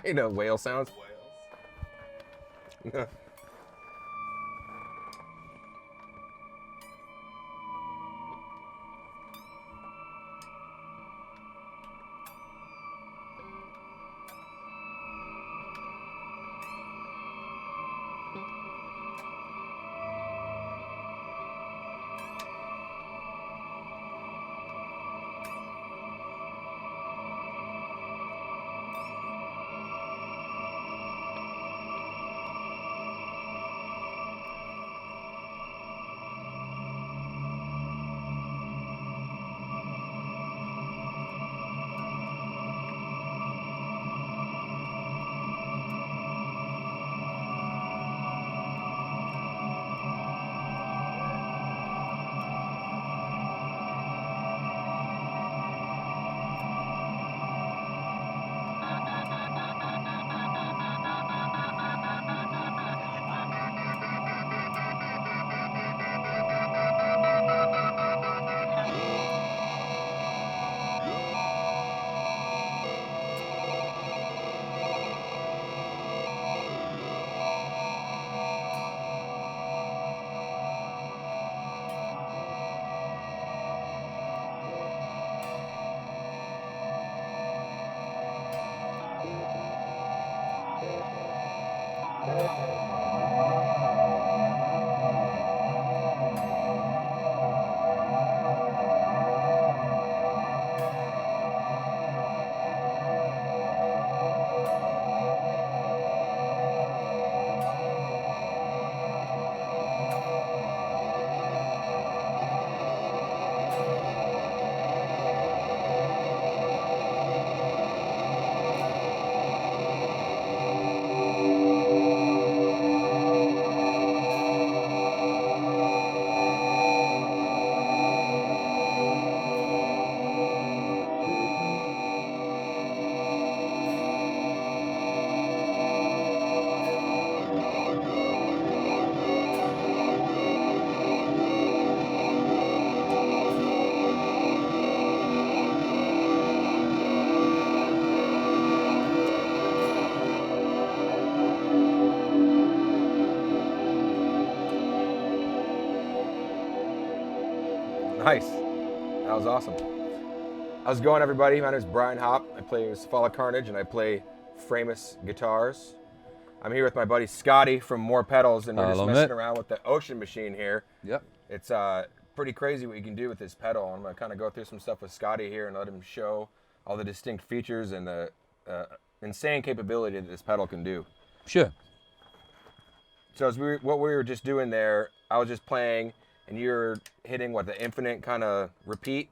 You know, whale sounds. Whales. Nice. That was awesome. How's it going, everybody? My name is Brian Hopp. I play Cephalic Carnage, and I play Framus guitars. I'm here with my buddy Scotty from More Pedals, and we're just messing around with the Ocean Machine here. Yep. It's pretty crazy what you can do with this pedal. I'm going to kind of go through some stuff with Scotty here and let him show all the distinct features and the insane capability that this pedal can do. Sure. So as what we were just doing there, I was just playing, and you're hitting, what, the infinite kind of repeat?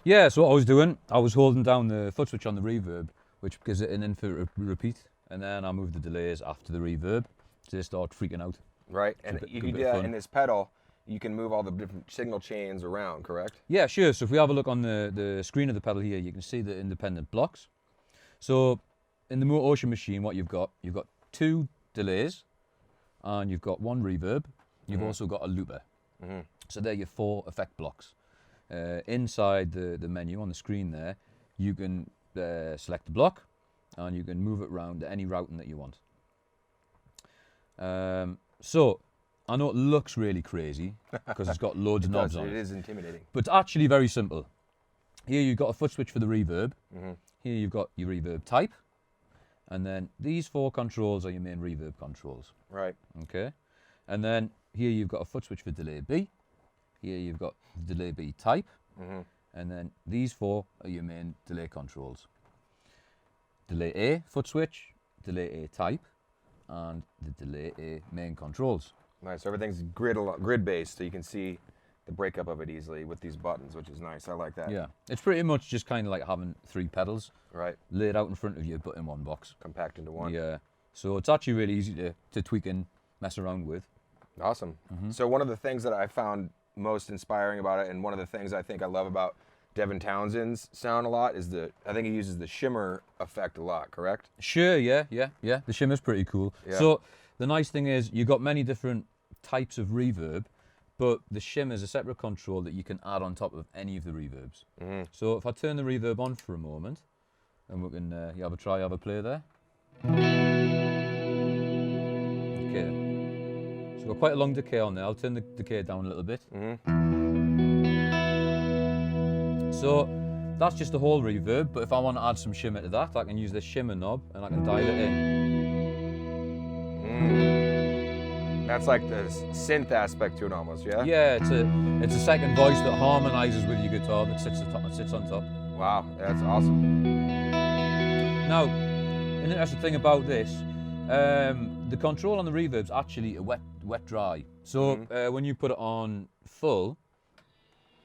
Yeah, so what I was doing, I was holding down the foot switch on the reverb, which gives it an infinite repeat, and then I moved the delays after the reverb to start freaking out. Right, and you can do that in this pedal. You can move all the different signal chains around, correct? Yeah, sure. So if we have a look on the screen of the pedal here, you can see the independent blocks. So in the Mooer Ocean Machine, what you've got 2 delays, and you've got 1 reverb. You've also got a looper. So they're your 4 effect blocks. Inside the menu on the screen there, you can select the block, and you can move it around to any routing that you want. So I know it looks really crazy because it's got loads of knobs on it. It is intimidating. But it's actually very simple. Here you've got a foot switch for the reverb. Here you've got your reverb type. And then these 4 controls are your main reverb controls. Right. Okay. And then here you've got a foot switch for delay B. Here you've got the delay B type. And then these 4 are your main delay controls. Delay A foot switch, delay A type, and the delay A main controls. Nice. So everything's grid based, so you can see the breakup of it easily with these buttons, which is nice. I like that. Yeah, it's pretty much just kind of like having 3 pedals, right, laid out in front of you, but in one box, compact into one. Yeah. So it's actually really easy to tweak and mess around with. Awesome. So one of the things that I found most inspiring about it, and one of the things I think I love about Devin Townsend's sound a lot, is I think he uses the shimmer effect a lot, correct? Sure, yeah. The shimmer's pretty cool. Yeah. So the nice thing is you've got many different types of reverb, but the shimmer is a separate control that you can add on top of any of the reverbs. So if I turn the reverb on for a moment, and we can have a play there. Okay. So we've got quite a long decay on there. I'll turn the decay down a little bit. So that's just the whole reverb, but if I want to add some shimmer to that, I can use this shimmer knob and I can dial it in. That's like the synth aspect to it almost, yeah? Yeah, it's a second voice that harmonizes with your guitar that sits on top. Wow, that's awesome. Now, an interesting thing about this, the control on the reverb's actually a wet dry. So when you put it on full,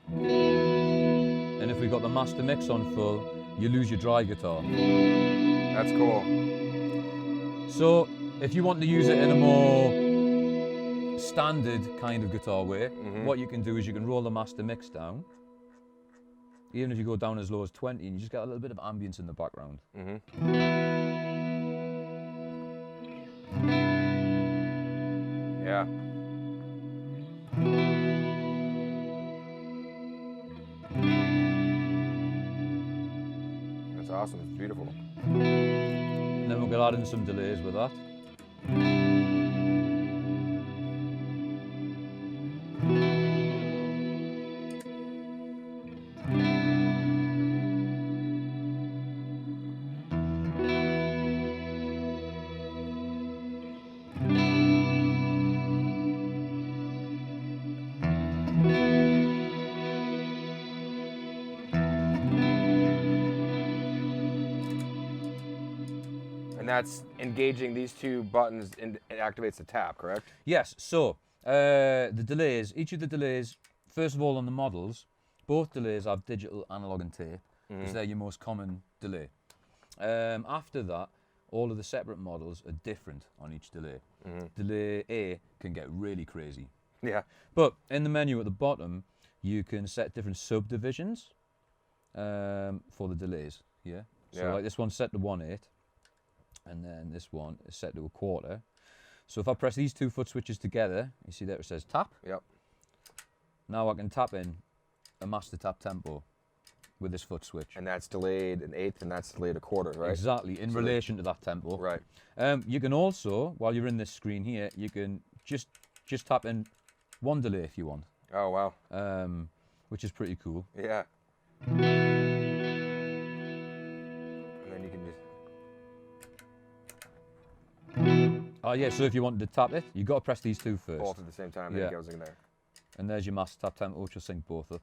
and if we've got the master mix on full, you lose your dry guitar. That's cool. So if you want to use it in a more standard kind of guitar way, what you can do is you can roll the master mix down, even if you go down as low as 20, and you just get a little bit of ambience in the background. Yeah. That's awesome. It's beautiful. And then we're going to add in some delays with that. And that's engaging these two buttons and it activates the tap, correct? Yes, so the delays, each of the delays, first of all on the models, both delays have digital, analog and tape, because they're your most common delay. After that, all of the separate models are different on each delay. Delay A can get really crazy. Yeah. But in the menu at the bottom, you can set different subdivisions for the delays, yeah? So like this one's set to 1/8. And then this one is set to a quarter. So if I press these two foot switches together, you see there it says tap. Yep. Now I can tap in a master tap tempo with this foot switch. And that's delayed an eighth and that's delayed a quarter, right? Exactly, in relation to that tempo. Right. You can also, while you're in this screen here, you can just tap in one delay if you want. Oh, wow. Which is pretty cool. Yeah. And then you can just... Oh yeah, so if you wanted to tap it, you've got to press these two first. both at the same time, then it goes in there. And there's your master tap tempo, which will sync both up.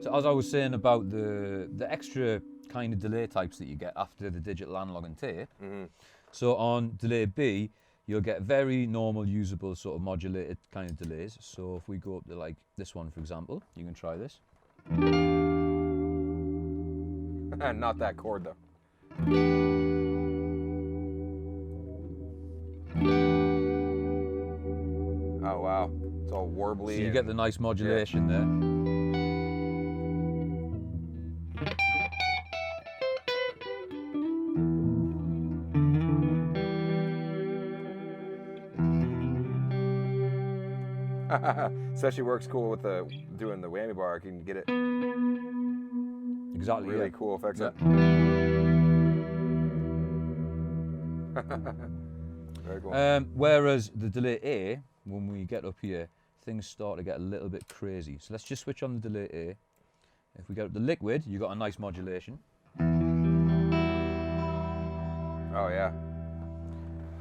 So as I was saying about the extra kind of delay types that you get after the digital, analog and tape, so on delay B, you'll get very normal, usable sort of modulated kind of delays. So if we go up to like this one, for example, you can try this. Not that chord, though. Oh, wow. It's all warbly. So you get the nice modulation there. Especially works cool with doing the whammy bar. You can get it Exactly. really cool effects. Yeah. Very cool. Whereas the delay A, when we get up here, things start to get a little bit crazy. So let's just switch on the delay A. If we get up the liquid, you've got a nice modulation. Oh, yeah.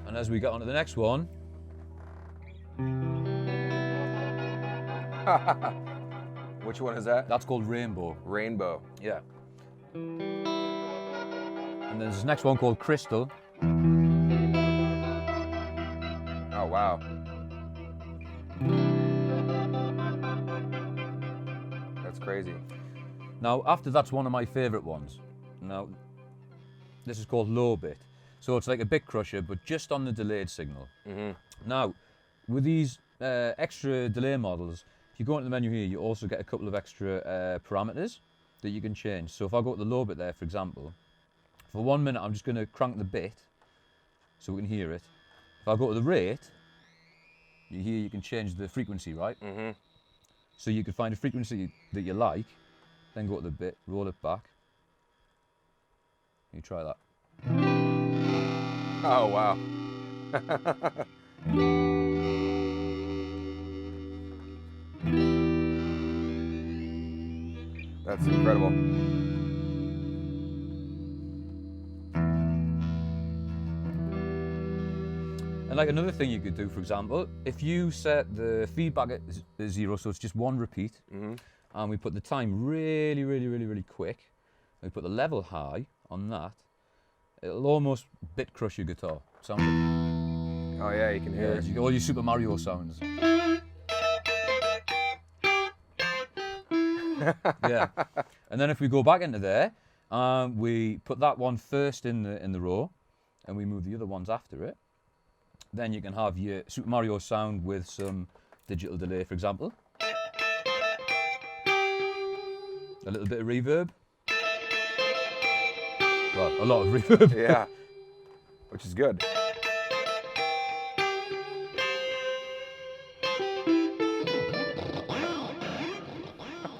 And as we get on to the next one, Which one is that? that's called Rainbow. Rainbow. Yeah. And there's this next one called Crystal. Oh, wow. That's crazy. Now, after that's one of my favorite ones. Now, this is called Low Bit. So it's like a bit crusher, but just on the delayed signal. Now, with these extra delay models, if you go into the menu here, you also get a couple of extra parameters that you can change. So if I go to the low bit there, for example, for 1 minute, I'm just going to crank the bit so we can hear it. If I go to the rate, you can change the frequency, right? Mm-hmm. So you could find a frequency that you like, then go to the bit, roll it back. You try that. Oh, wow. That's incredible. And like another thing you could do, for example, if you set the feedback at 0, so it's just one repeat, and we put the time really quick, and we put the level high on that, it'll almost bit crush your guitar. Sound good? Oh yeah, you can hear it. You get all your Super Mario sounds. Yeah. And then if we go back into there, we put that one first in the row, and we move the other ones after it. Then you can have your Super Mario sound with some digital delay, for example. A little bit of reverb. Well, a lot of reverb. Yeah, which is good.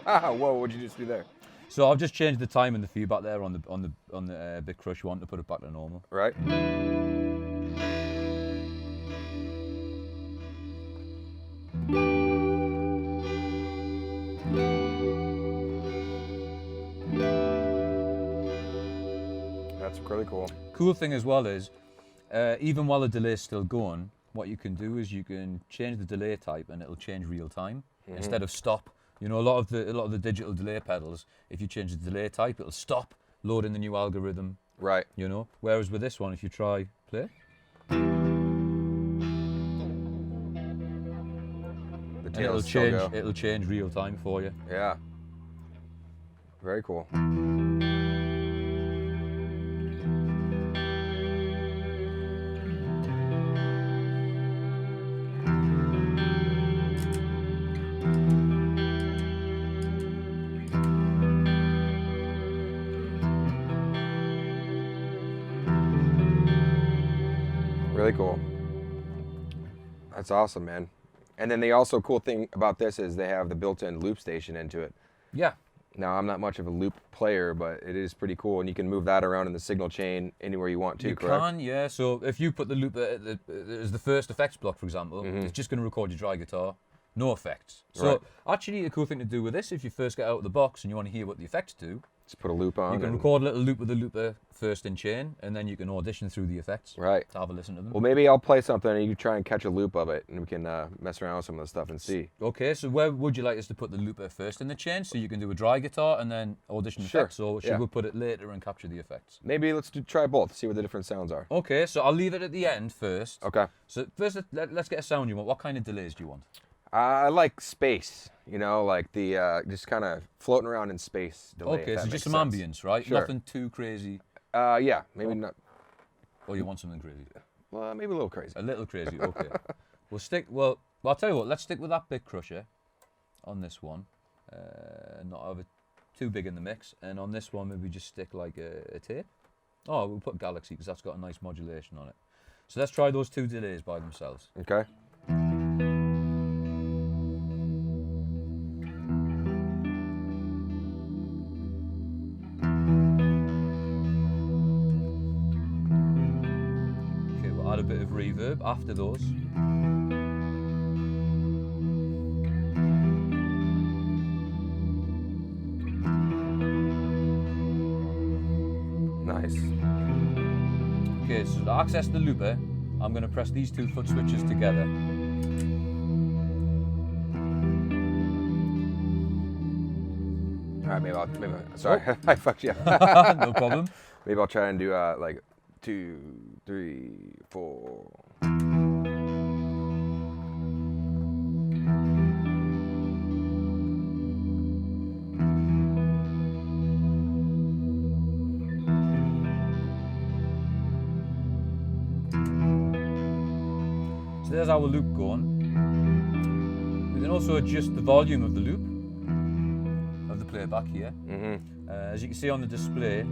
Whoa, what'd you just do there? So I've just changed the time and the feedback there on the bit crush one to put it back to normal. Right. That's really cool. Cool thing as well is, even while the delay is still going, what you can do is you can change the delay type and it'll change real time instead of stop. You know, a lot of the digital delay pedals, if you change the delay type, it'll stop loading the new algorithm. Right. You know, whereas with this one, if you try play, it'll change real time for you. Yeah. Very cool. Really cool. That's awesome, man. And then the also cool thing about this is they have the built-in loop station into it. Yeah. Now, I'm not much of a loop player, but it is pretty cool, and you can move that around in the signal chain anywhere you want to, You correct? can, yeah. So if you put the loop as the first effects block, for example, it's just going to record your dry guitar, no effects. So Right. actually, a cool thing to do with this, if you first get out of the box and you want to hear what the effects do, Just put a loop on. you can and- record a little loop with the looper first in chain, and then you can audition through the effects Right. to have a listen to them. Well, maybe I'll play something and you try and catch a loop of it, and we can mess around with some of the stuff and see. Okay, so where would you like us to put the looper first in the chain, so you can do a dry guitar and then audition Sure, effects, or should yeah. we put it later and capture the effects? Maybe let's try both, see what the different sounds are. Okay, so I'll leave it at the end first. Okay. So first, let's get a sound you want. What kind of delays do you want? I like space, you know, like the just kind of floating around in space delay. Okay, if so that just makes some sense. ambience, right? Sure. Nothing too crazy. Yeah, maybe not. Or you want something crazy? Well, maybe a little crazy. A little crazy, okay. Well, I'll tell you what, let's stick with that bit crusher on this one. Not have it too big in the mix. And on this one, maybe just stick like a tape. Oh, we'll put Galaxy because that's got a nice modulation on it. So let's try those two delays by themselves. Okay. Okay, we'll add a bit of reverb after those. Nice. Okay, so to access the looper, I'm going to press these two foot switches together. All right, sorry, I fucked you. No problem. Maybe I'll try and do like 2, 3, 4. So there's our loop going. We can also adjust the volume of the loop, of the playback here. Mm-hmm. As you can see on the display,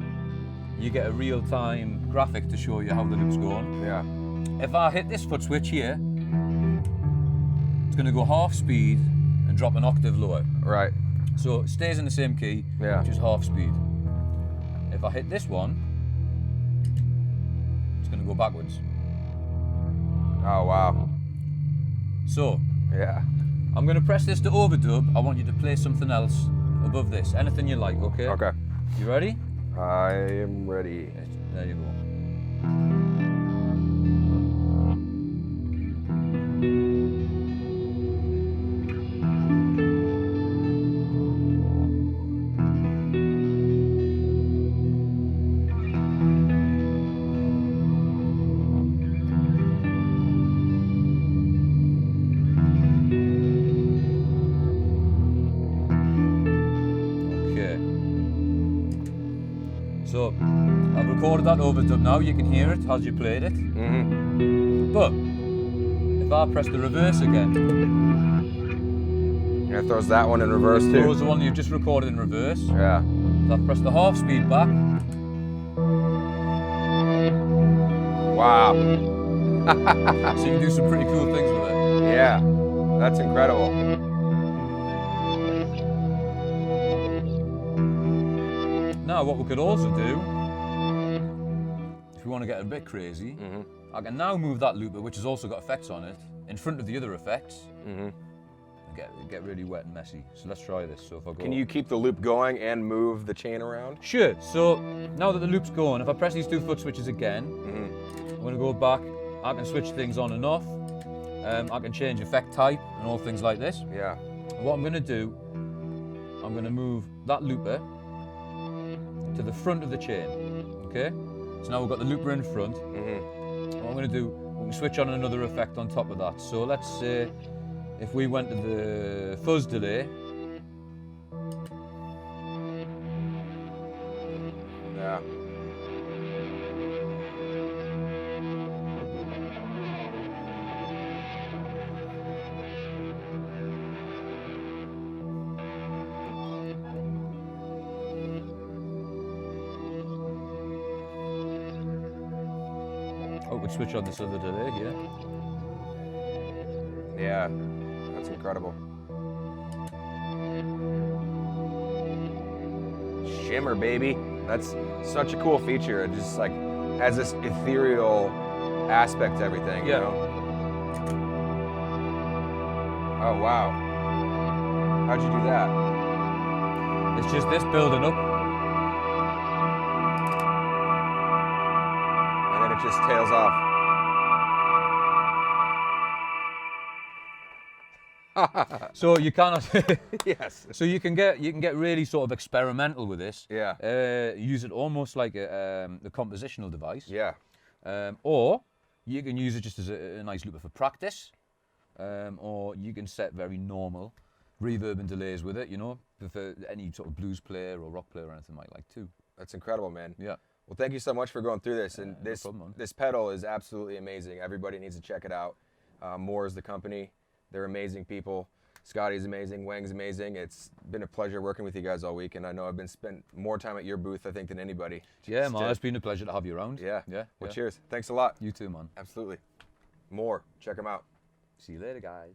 you get a real-time graphic to show you how the loop's going. Yeah. If I hit this foot switch here, it's going to go half speed and drop an octave lower. Right. So it stays in the same key, Yeah. just half speed. If I hit this one, it's going to go backwards. Oh, wow. So, Yeah. I'm going to press this to overdub. I want you to play something else above this. Anything you like, okay? Okay. You ready? I am ready. There you go. So, I've recorded that overdub now, you can hear it as you played it. Mm-hmm. But, if I press the reverse again, Yeah, it throws that one in reverse too. throws the one you've just recorded in reverse. Yeah. So I've pressed the half speed back. Wow. So you can do some pretty cool things with it. Yeah. That's incredible. Now what we could also do, if we want to get a bit crazy, Mm-hmm. I can now move that looper, which has also got effects on it, in front of the other effects, Mm-hmm. and get really wet and messy. So let's try this. So if I go... Can you keep the loop going and move the chain around? Sure. So now that the loop's going, if I press these two foot switches again, Mm-hmm. I'm going to go back. I can switch things on and off. I can change effect type and all things like this. Yeah. And what I'm going to do, I'm going to move that looper to the front of the chain. Okay? So now we've got the looper in front. Mm-hmm. What I'm going to do, we can switch on another effect on top of that. So let's say if we went to the fuzz delay, Yeah. oh, we could switch on this other delay here. Yeah. That's incredible. Shimmer, baby. That's such a cool feature. It just like has this ethereal aspect to everything, Yeah. you know? Oh, wow. How'd you do that? It's just this building up. And then it just tails off. So you cannot. Yes. So you can get really sort of experimental with this. Yeah. Use it almost like a compositional device. Yeah. Or you can use it just as a nice looper for practice. Or you can set very normal reverb and delays with it, you know, for any sort of blues player or rock player or anything like too. That's incredible, man. Yeah. Well, thank you so much for going through this. And no this problem, man. this pedal is absolutely amazing. Everybody needs to check it out. Mooer is the company. They're amazing people. Scotty's amazing. Wang's amazing. It's been a pleasure working with you guys all week, and I know I've been spent more time at your booth, I think, than anybody. Yeah, Just man, it's been a pleasure to have you around. Yeah. Yeah. Well, yeah. cheers. Thanks a lot. You too, man. Absolutely. Mooer. Check them out. See you later, guys.